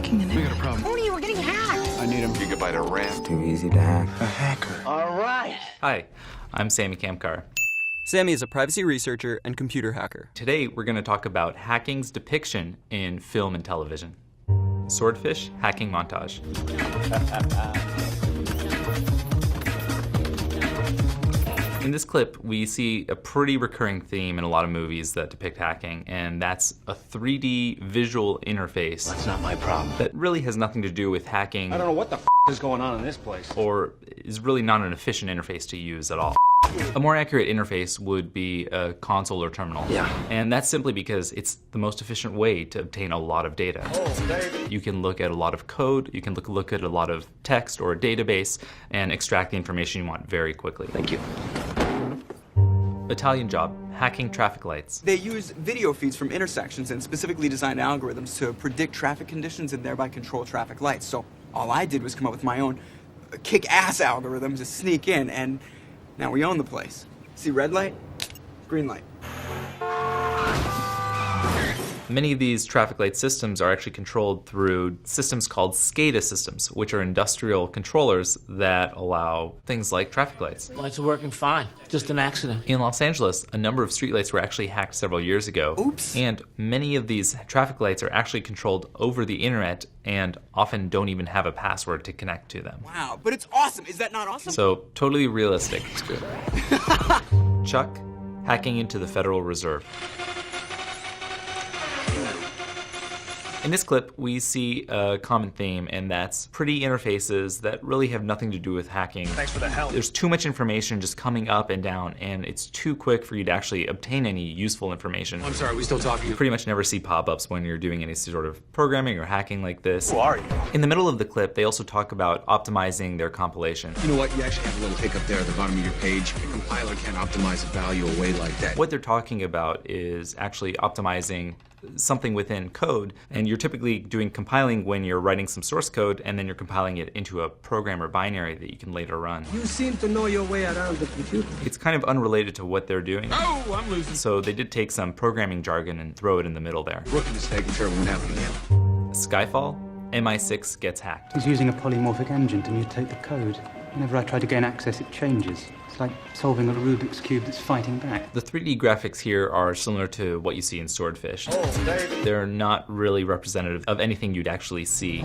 hacking in it. We got a problem. Tony, we're getting hacked. I need a gigabyte of RAM. Too easy to hack. A hacker. All right. Hi, I'm Samy Kamkar. Sammy is a privacy researcher and computer hacker. Today we're going to talk about hacking's depiction in film and television. Swordfish hacking montage. In this clip, we see a pretty recurring theme in a lot of movies that depict hacking, and that's a 3D visual interface. That's not my problem. That really has nothing to do with hacking. I don't know what the is going on in this place. Or is really not an efficient interface to use at all. A more accurate interface would be a console or terminal. Yeah. And that's simply because it's the most efficient way to obtain a lot of data. Oh, baby. You can look at a lot of code, you can look at a lot of text or a database and extract the information you want very quickly. Thank you. Italian job, hacking traffic lights. They use video feeds from intersections and specifically designed algorithms to predict traffic conditions and thereby control traffic lights. So all I did was come up with my own kick-ass algorithm to sneak in, and now we own the place. See red light, green light. Many of these traffic light systems are actually controlled through systems called SCADA systems, which are industrial controllers that allow things like traffic lights. Lights are working fine. Just an accident. In Los Angeles, a number of streetlights were actually hacked several years ago. Oops. And many of these traffic lights are actually controlled over the internet and often don't even have a password to connect to them. Wow, but it's awesome. Is that not awesome? So, totally realistic. Chuck, hacking into the Federal Reserve. In this clip, we see a common theme, and that's pretty interfaces that really have nothing to do with hacking. Thanks for the help. There's too much information just coming up and down, and it's too quick for you to actually obtain any useful information. I'm sorry, we still talking? You pretty much never see pop-ups when you're doing any sort of programming or hacking like this. Who are you? In the middle of the clip, they also talk about optimizing their compilation. You know what? You actually have a little hiccup there at the bottom of your page. The compiler can't optimize a value away like that. What they're talking about is actually optimizing something within code, and you're typically doing compiling when you're writing some source code, and then you're compiling it into a program or binary that you can later run. You seem to know your way around the computer. It's kind of unrelated to what they're doing. Oh, I'm losing. So they did take some programming jargon and throw it in the middle there. Rookie mistake, I'm sure it won't happen again. Skyfall, MI6 gets hacked. He's using a polymorphic engine to mutate the code. Whenever I try to gain access, it changes. It's like solving a Rubik's Cube that's fighting back. The 3D graphics here are similar to what you see in Swordfish. Oh, baby. They're not really representative of anything you'd actually see.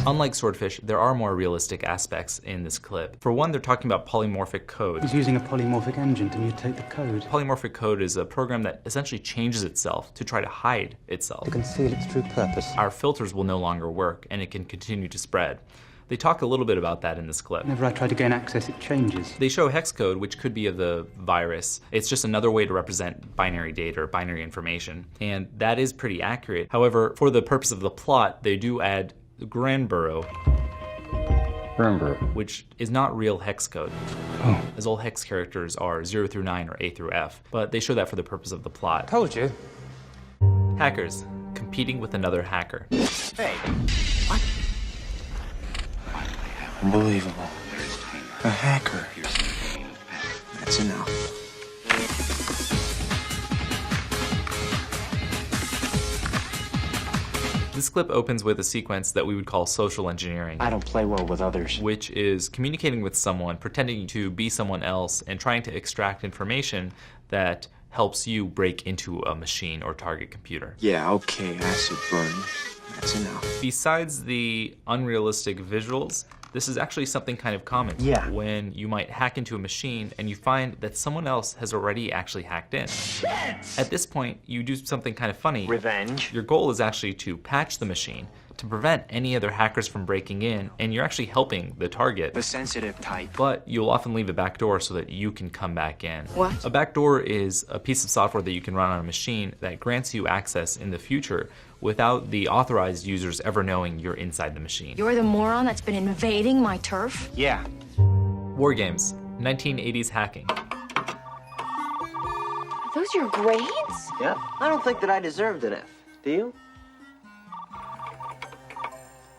Unlike Swordfish, there are more realistic aspects in this clip. For one, they're talking about polymorphic code. He's using a polymorphic engine to mutate the code. Polymorphic code is a program that essentially changes itself to try to hide itself. To conceal its true purpose. Our filters will no longer work, and it can continue to spread. They talk a little bit about that in this clip. Whenever I try to gain access, it changes. They show hex code, which could be of the virus. It's just another way to represent binary data or binary information, and that is pretty accurate. However, for the purpose of the plot, they do add Granborough, which is not real hex code, as all hex characters are 0 through 9 or A through F, but they show that for the purpose of the plot. Told you. Hackers, competing with another hacker. Hey. Unbelievable. A hacker. That's enough. This clip opens with a sequence that we would call social engineering, I don't play well with others. which is communicating with someone, pretending to be someone else, and trying to extract information that helps you break into a machine or target computer. Yeah, okay, acid burn. That's enough. Besides the unrealistic visuals, this is actually something kind of common. Yeah. When you might hack into a machine and you find that someone else has already actually hacked in. At this point, you do something kind of funny. Revenge. Your goal is actually to patch the machine to prevent any other hackers from breaking in, and you're actually helping the target. The sensitive type. But you'll often leave a backdoor so that you can come back in. What? A backdoor is a piece of software that you can run on a machine that grants you access in the future without the authorized users ever knowing you're inside the machine. You're the moron that's been invading my turf? Yeah. War games, 1980s hacking. Are those your grades? Yeah. I don't think that I deserved an F. Do you?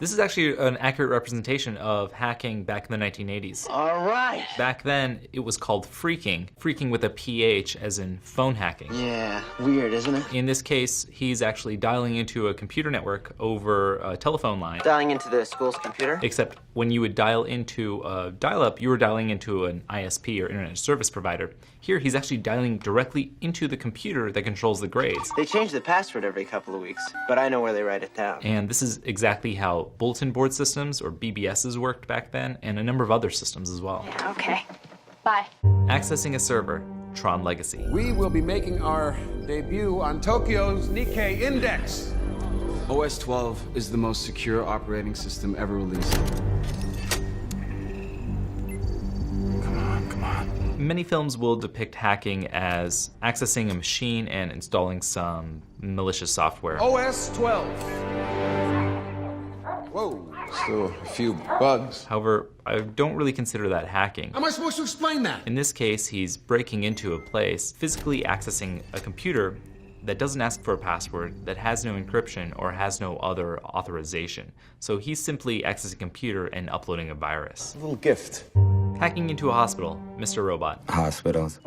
This is actually an accurate representation of hacking back in the 1980s. All right. Back then, it was called phreaking. Phreaking with a PH, as in phone hacking. Yeah, weird, isn't it? In this case, he's actually dialing into a computer network over a telephone line. Dialing into the school's computer? Except when you would dial into a dial-up, you were dialing into an ISP or internet service provider. Here, he's actually dialing directly into the computer that controls the grades. They change the password every couple of weeks, but I know where they write it down. And this is exactly how bulletin board systems, or BBSs, worked back then, and a number of other systems as well. Yeah, okay. Bye. Accessing a server, Tron Legacy. We will be making our debut on Tokyo's Nikkei Index. OS 12 is the most secure operating system ever released. Come on. Many films will depict hacking as accessing a machine and installing some malicious software. OS 12. Whoa. Still a few bugs. However, I don't really consider that hacking. How am I supposed to explain that? In this case, he's breaking into a place, physically accessing a computer that doesn't ask for a password, that has no encryption, or has no other authorization. So he's simply accessing a computer and uploading a virus. A little gift. Hacking into a hospital, Mr. Robot. Hospitals.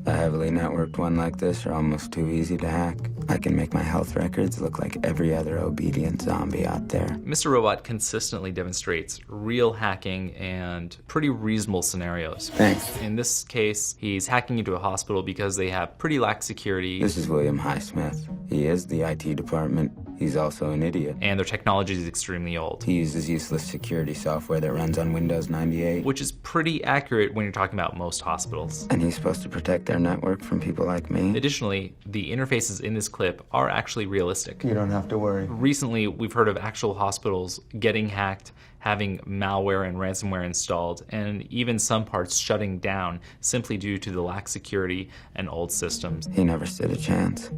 A heavily networked one like this are almost too easy to hack. I can make my health records look like every other obedient zombie out there. Mr. Robot consistently demonstrates real hacking and pretty reasonable scenarios. Thanks. In this case, he's hacking into a hospital because they have pretty lax security. This is William Highsmith. He is the IT department. He's also an idiot. And their technology is extremely old. He uses useless security software that runs on Windows 98. Which is pretty accurate when you're talking about most hospitals. And he's supposed to protect their network from people like me. Additionally, the interfaces in this clip are actually realistic. You don't have to worry. Recently, we've heard of actual hospitals getting hacked, having malware and ransomware installed, and even some parts shutting down simply due to the lax security and old systems. He never stood a chance.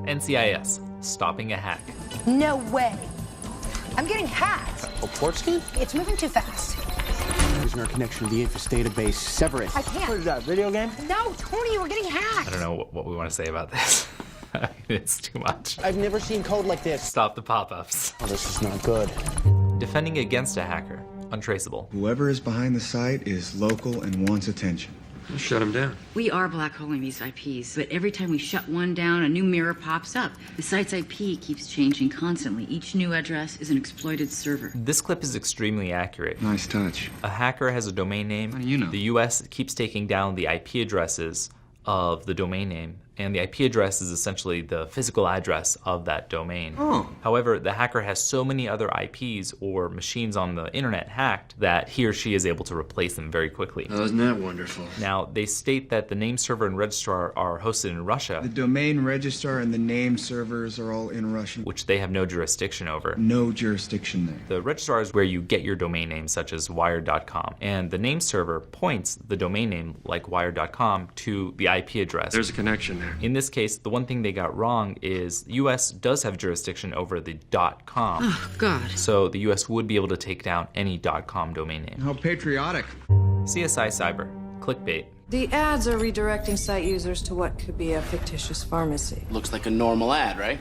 NCIS, stopping a hack. No way. I'm getting hacked. Oh, port scan? It's moving too fast. Losing our connection to the Infos database. Sever it. I can't. What is that, video game? No, Tony, we're getting hacked. I don't know what we want to say about this. It's too much. I've never seen code like this. Stop the pop-ups. Oh, this is not good. Defending against a hacker, untraceable. Whoever is behind the site is local and wants attention. Shut him down. We are black holing these IPs, but every time we shut one down, a new mirror pops up. The site's IP keeps changing constantly. Each new address is an exploited server. This clip is extremely accurate. Nice touch. A hacker has a domain name. How do you know? The US keeps taking down the IP addresses of the domain name, and the IP address is essentially the physical address of that domain. Oh. However, the hacker has so many other IPs or machines on the internet hacked that he or she is able to replace them very quickly. Oh, isn't that wonderful? Now, they state that the name server and registrar are hosted in Russia, The domain registrar and the name servers are all in Russian. which they have no jurisdiction over. No jurisdiction there. The registrar is where you get your domain name, such as wired.com, and the name server points the domain name, like wired.com, to the IP address. There's a connection there. In this case, the one thing they got wrong is the US does have jurisdiction over the .com. Oh, God. So the US would be able to take down any .com domain name. How patriotic. CSI Cyber, clickbait. The ads are redirecting site users to what could be a fictitious pharmacy. Looks like a normal ad, right?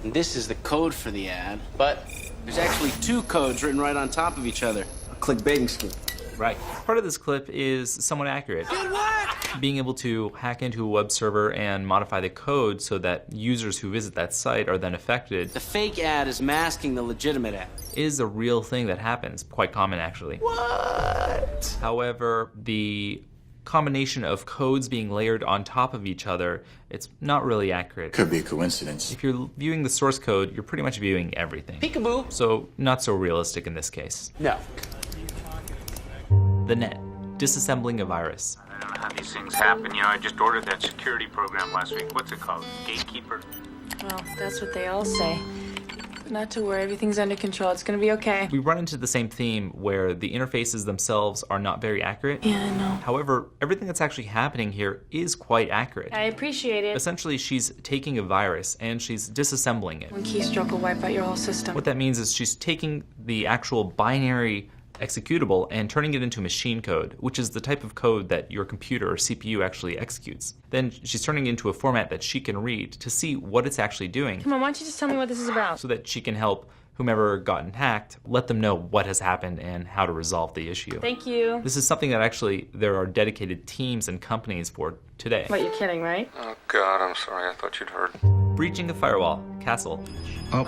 And this is the code for the ad, but there's actually two codes written right on top of each other. A clickbaiting scheme. Right. Part of this clip is somewhat accurate. Being able to hack into a web server and modify the code so that users who visit that site are then affected The fake ad is masking the legitimate ad. is a real thing that happens. Quite common, actually. What? However, the combination of codes being layered on top of each other, it's not really accurate. Could be a coincidence. If you're viewing the source code, you're pretty much viewing everything. Peekaboo. So, not so realistic in this case. No. The net, disassembling a virus. I don't know how these things happen. You know, I just ordered that security program last week. What's it called? Gatekeeper? Well, that's what they all say. But not to worry, everything's under control. It's gonna be okay. We run into the same theme where the interfaces themselves are not very accurate. Yeah, I know. However, everything that's actually happening here is quite accurate. I appreciate it. Essentially, she's taking a virus and she's disassembling it. One keystroke will wipe out your whole system. What that means is she's taking the actual binary executable and turning it into machine code, which is the type of code that your computer or CPU actually executes. Then she's turning it into a format that she can read to see what it's actually doing, Come on, why don't you just tell me what this is about? so that she can help whomever gotten hacked, let them know what has happened and how to resolve the issue. Thank you. This is something that actually there are dedicated teams and companies for today. What, you're kidding, right? Oh God, I'm sorry. I thought you'd heard. Breaching a firewall. Castle. Oh,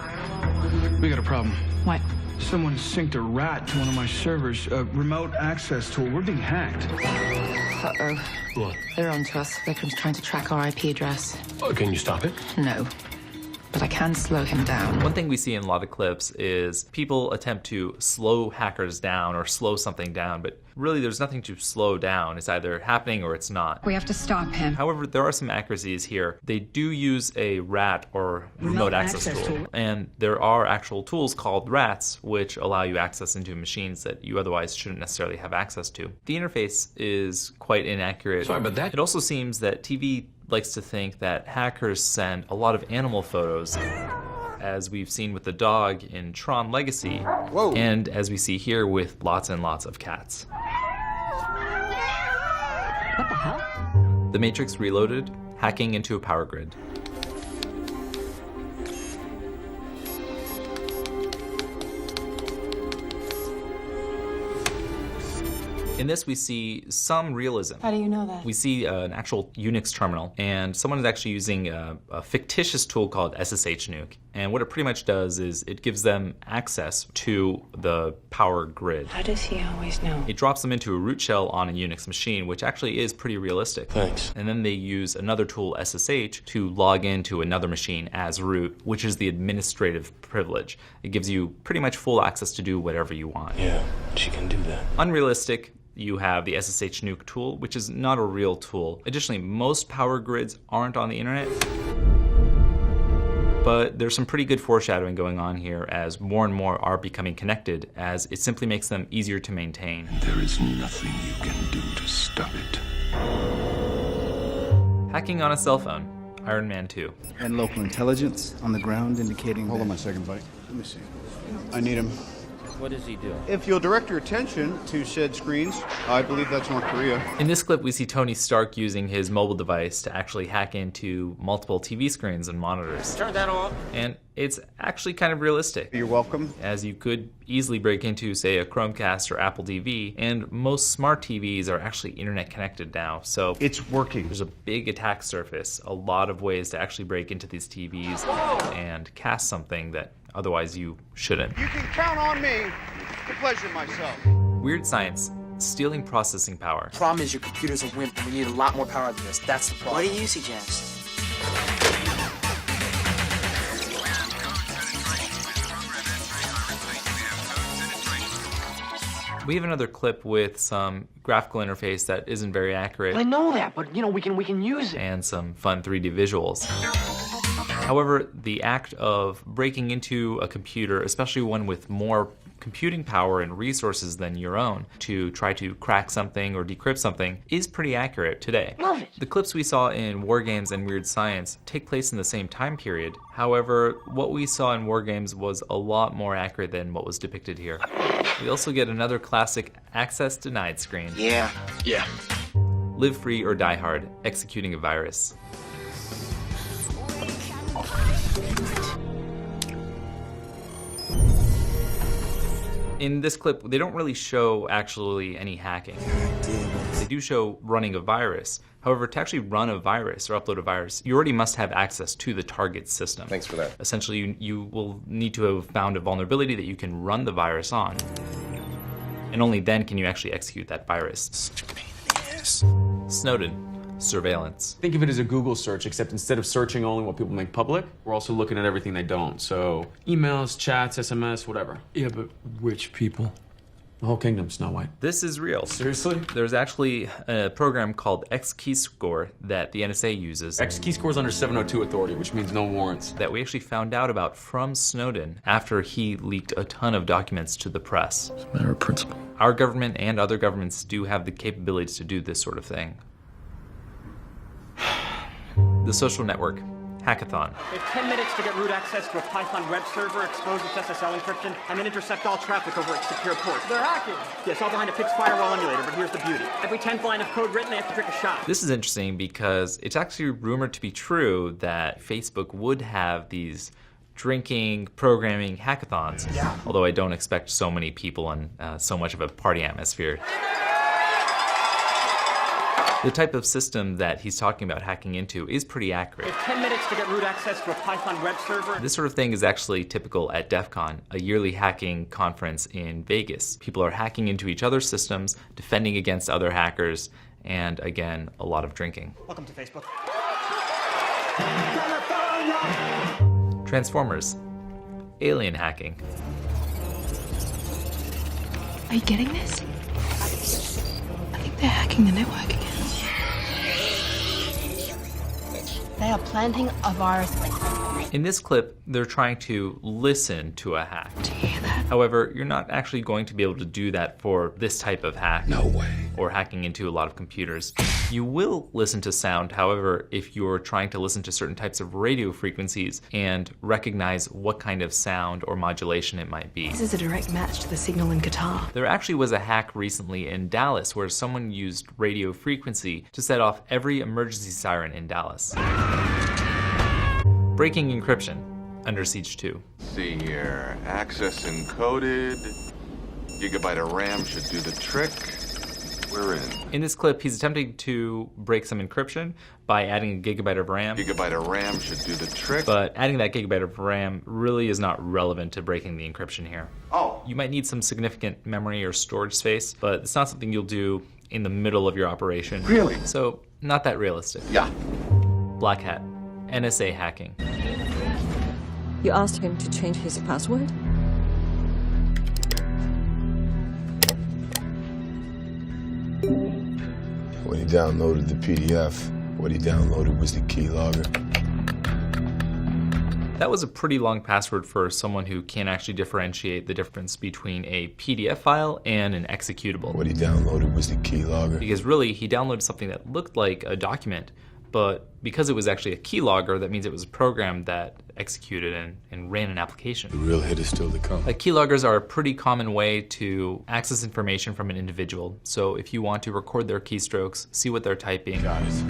we got a problem. What? Someone synced a rat to one of my servers, a remote access tool. We're being hacked. Uh-oh. What? They're on to us. Victim's trying to track our IP address. Oh, can you stop it? No. But I can slow him down. One thing we see in a lot of clips is people attempt to slow hackers down or slow something down, but really there's nothing to slow down. It's either happening or it's not. We have to stop him. However, there are some accuracies here. They do use a RAT or remote access tool. And there are actual tools called RATs which allow you access into machines that you otherwise shouldn't necessarily have access to. The interface is quite inaccurate. Sorry about that. It also seems that TV likes to think that hackers send a lot of animal photos, as we've seen with the dog in Tron Legacy, Whoa. and as we see here with lots and lots of cats. What the hell? The Matrix Reloaded, hacking into a power grid. In this, we see some realism. How do you know that? We see an actual Unix terminal, and someone is actually using a fictitious tool called SSH nuke. And what it pretty much does is it gives them access to the power grid. How does he always know? It drops them into a root shell on a Unix machine, which actually is pretty realistic. Thanks. And then they use another tool, SSH, to log into another machine as root, which is the administrative privilege. It gives you pretty much full access to do whatever you want. Yeah, she can do that. Unrealistic. You have the SSH nuke tool, which is not a real tool. Additionally, most power grids aren't on the internet, but there's some pretty good foreshadowing going on here as more and more are becoming connected, as it simply makes them easier to maintain. There is nothing you can do to stop it. Hacking on a cell phone, Iron Man 2. And local intelligence on the ground indicating. Hold on my second bite. Let me see. I need him. What does he do? If you'll direct your attention to said screens, I believe that's North Korea. In this clip, we see Tony Stark using his mobile device to actually hack into multiple TV screens and monitors. Turn that on. And it's actually kind of realistic. You're welcome. As you could easily break into, say, a Chromecast or Apple TV, and most smart TVs are actually internet connected now, so It's working. there's a big attack surface, a lot of ways to actually break into these TVs and cast something that otherwise you shouldn't. You can count on me to pleasure myself. Weird Science, stealing processing power. Problem is your computer's a wimp and we need a lot more power than this. That's the problem. What do you suggest? We have another clip with some graphical interface that isn't very accurate. I know that, but we can use it. And some fun 3D visuals. However, the act of breaking into a computer, especially one with more computing power and resources than your own, to try to crack something or decrypt something is pretty accurate today. Love it. The clips we saw in War Games and Weird Science take place in the same time period. However, what we saw in War Games was a lot more accurate than what was depicted here. We also get another classic access denied screen. Yeah. Live free or die hard, executing a virus. In this clip, they don't really show actually any hacking. They do show running a virus. However, to actually run a virus or upload a virus, you already must have access to the target system. Thanks for that. Essentially, you will need to have found a vulnerability that you can run the virus on. And only then can you actually execute that virus. Such a pain in the ass. Snowden. Surveillance. Think of it as a Google search, except instead of searching only what people make public, we're also looking at everything they don't. So emails, chats, SMS, whatever. Yeah, but which people? The whole kingdom, Snow White. This is real. Seriously? There's actually a program called X-Keyscore that the NSA uses. X-Keyscore is under 702 authority, which means no warrants. That we actually found out about from Snowden after he leaked a ton of documents to the press. It's a matter of principle. Our government and other governments do have the capabilities to do this sort of thing. The Social Network. Hackathon. They have 10 minutes to get root access to a Python web server, expose its SSL encryption, and then intercept all traffic over its secure ports. They're hacking! Yes, all behind a fixed firewall emulator, but here's the beauty. Every 10th line of code written, they have to pick a shot. This is interesting because it's actually rumored to be true that Facebook would have these drinking, programming, hackathons. Yeah. Although I don't expect so many people and so much of a party atmosphere. The type of system that he's talking about hacking into is pretty accurate. We have 10 minutes to get root access to a Python web server. This sort of thing is actually typical at DEF CON, a yearly hacking conference in Vegas. People are hacking into each other's systems, defending against other hackers, and again, a lot of drinking. Welcome to Facebook. Transformers. Alien hacking. Are you getting this? I think they're hacking the network again. They are planting a virus. In this clip, they're trying to listen to a hack. Do you hear that? However, you're not actually going to be able to do that for this type of hack. No way. Or hacking into a lot of computers. You will listen to sound, however, if you're trying to listen to certain types of radio frequencies and recognize what kind of sound or modulation it might be. This is a direct match to the signal in Qatar. There actually was a hack recently in Dallas where someone used radio frequency to set off every emergency siren in Dallas. Breaking encryption, Under Siege 2. See here, access encoded, gigabyte of RAM should do the trick. We're in. In this clip, he's attempting to break some encryption by adding a gigabyte of RAM. Gigabyte of RAM should do the trick. But adding that gigabyte of RAM really is not relevant to breaking the encryption here. Oh. You might need some significant memory or storage space, but it's not something you'll do in the middle of your operation. Really? So, not that realistic. Yeah. Black Hat. NSA hacking. You asked him to change his password? When he downloaded the PDF, what he downloaded was the keylogger. That was a pretty long password for someone who can't actually differentiate the difference between a PDF file and an executable. What he downloaded was the keylogger. Because really, he downloaded something that looked like a document, but because it was actually a keylogger, that means it was a program that executed and ran an application. The real hit is still to come. Keyloggers are a pretty common way to access information from an individual. So if you want to record their keystrokes, see what they're typing,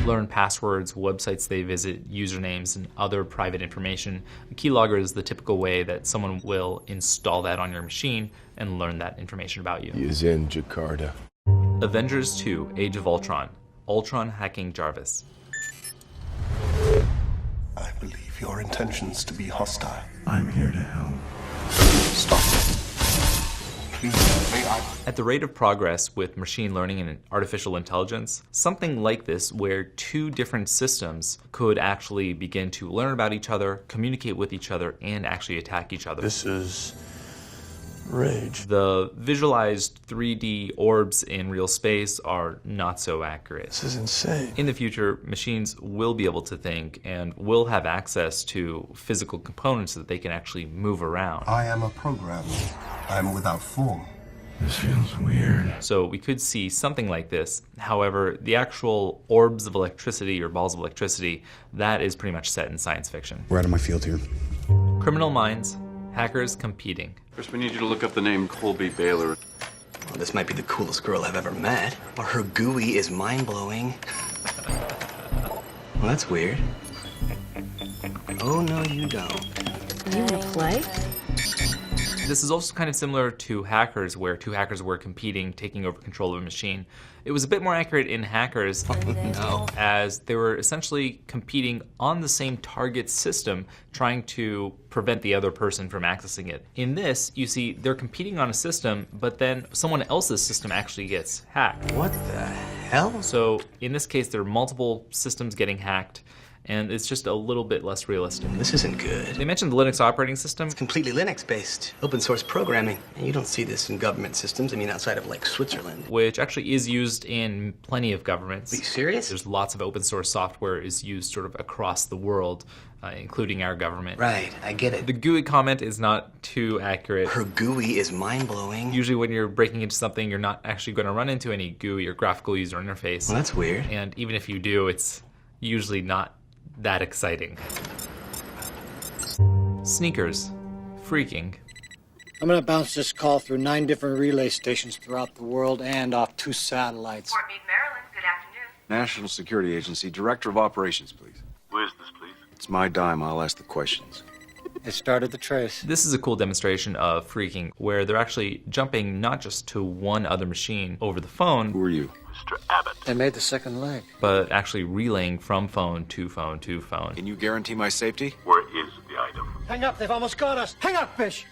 learn passwords, websites they visit, usernames, and other private information, a keylogger is the typical way that someone will install that on your machine and learn that information about you. He is in Jakarta. Avengers 2: Age of Ultron. Ultron hacking Jarvis. I believe your intentions to be hostile. I'm here to help. Stop. Please, may I? At the rate of progress with machine learning and artificial intelligence, something like this where two different systems could actually begin to learn about each other, communicate with each other, and actually attack each other. This is rage. The visualized 3D orbs in real space are not so accurate. This is insane. In the future, machines will be able to think and will have access to physical components that they can actually move around. I am a program. I am without form. This feels weird. So we could see something like this. However, the actual orbs of electricity or balls of electricity, that is pretty much set in science fiction. We're out of my field here. Criminal Minds, hackers competing. First, we need you to look up the name Colby Baylor. Well, this might be the coolest girl I've ever met. Or her GUI is mind-blowing. Well, that's weird. Oh, no, you don't. You wanna play? This is also kind of similar to Hackers, where two hackers were competing, taking over control of a machine. It was a bit more accurate in Hackers, as they were essentially competing on the same target system, trying to prevent the other person from accessing it. In this, you see they're competing on a system, but then someone else's system actually gets hacked. What the hell? So in this case, there are multiple systems getting hacked, and it's just a little bit less realistic. This isn't good. They mentioned the Linux operating system. It's completely Linux-based, open source programming. And you don't see this in government systems, I mean outside of like Switzerland. Which actually is used in plenty of governments. Are you serious? There's lots of open source software is used sort of across the world, including our government. Right, I get it. The GUI comment is not too accurate. Her GUI is mind-blowing. Usually when you're breaking into something, you're not actually going to run into any GUI or graphical user interface. Well, that's weird. And even if you do, it's usually not that exciting. Sneakers. Freaking. I'm gonna bounce this call through 9 different relay stations throughout the world and off 2 satellites. Fort Meade, Maryland. Good afternoon. National Security Agency, Director of Operations, please. Where's this, please? It's my dime. I'll ask the questions. It started the trace. This is a cool demonstration of phreaking, where they're actually jumping not just to one other machine over the phone. Who are you? Mr. Abbott. They made the second leg. But actually relaying from phone to phone to phone. Can you guarantee my safety? Where is the item? Hang up, they've almost got us. Hang up, fish!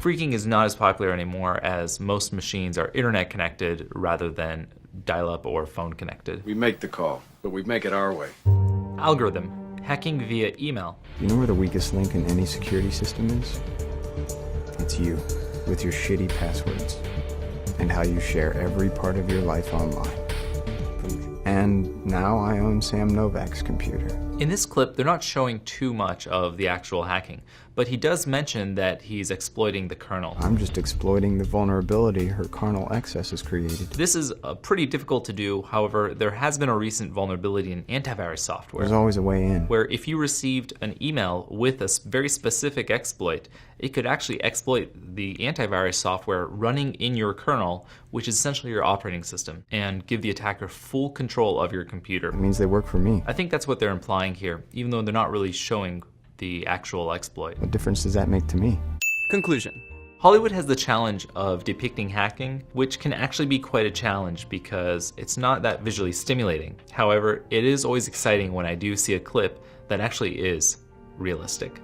Phreaking is not as popular anymore as most machines are internet connected rather than dial-up or phone connected. We make the call, but we make it our way. Algorithm. Hacking via email. You know where the weakest link in any security system is? It's you, with your shitty passwords, and how you share every part of your life online. And now I own Sam Novak's computer. In this clip, they're not showing too much of the actual hacking, but he does mention that he's exploiting the kernel. I'm just exploiting the vulnerability her kernel excess has created. This is pretty difficult to do. However, there has been a recent vulnerability in antivirus software. There's always a way in. Where if you received an email with a very specific exploit, it could actually exploit the antivirus software running in your kernel, which is essentially your operating system, and give the attacker full control of your computer. It means they work for me. I think that's what they're implying here, even though they're not really showing the actual exploit. What difference does that make to me? Conclusion. Hollywood has the challenge of depicting hacking, which can actually be quite a challenge because it's not that visually stimulating. However, it is always exciting when I do see a clip that actually is realistic.